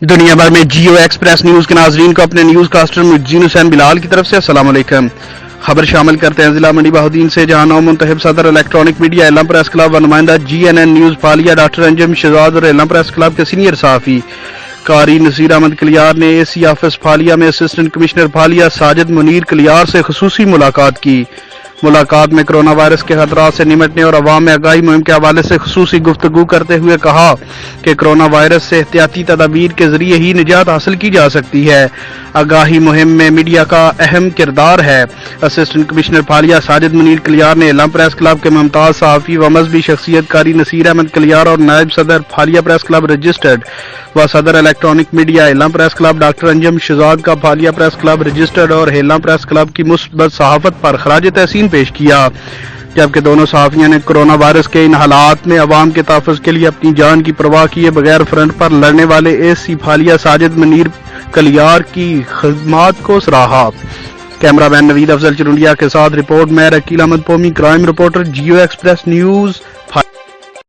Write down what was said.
دنیا بھر میں جیو ایکسپریس نیوز کے ناظرین کو اپنے نیوز کاسٹر مجین حسین بلال کی طرف سے السلام علیکم۔ خبر شامل کرتے ہیں ضلع منڈی بہاؤالدین سے، جہاں نو منتخب صدر الیکٹرانک میڈیا اعلام پریس کلب و نمائندہ جی N N news پھالیا doctor Anjum Shahzad اور اعلام پریس کلب کے سینئر صحافی قاری نصیر احمد کلیار نے اے سی آفس پھالیا میں اسسٹنٹ کمشنر پھالیا ساجد منیر کلیار سے خصوصی ملاقات کی۔ ملاقات میں کرونا وائرس کے خطرات سے نمٹنے اور عوام میں آگاہی مہم کے حوالے سے خصوصی گفتگو کرتے ہوئے کہا کہ کرونا وائرس سے احتیاطی تدابیر کے ذریعے ہی نجات حاصل کی جا سکتی ہے۔ آگاہی مہم میں میڈیا کا اہم کردار ہے۔ اسسٹنٹ کمشنر پھالیا ساجد منیر کلیار نے اعلام پریس کلب کے ممتاز صحافی و مذہبی شخصیت قاری نصیر احمد کلیار اور نائب صدر پھالیا پریس کلب رجسٹرڈ و صدر الیکٹرانک میڈیا اعلام press club doctor Anjum Shahzad کا پھالیا پریس کلب رجسٹرڈ اور اعلام پریس کلب کی مثبت صحافت پر خراج تحسین پیش کیا، جبکہ دونوں صحافیوں نے کرونا وائرس کے ان حالات میں عوام کے تحفظ کے لیے اپنی جان کی پرواہ کیے بغیر فرنٹ پر لڑنے والے اے سی پھالیا ساجد منیر کلیار کی خدمات کو سراہا۔ کیمرہ مین نوید افضل چرنڈیا کے ساتھ رپورٹ میں Aqeel Ahmed Pomi, crime reporter Geo Express news,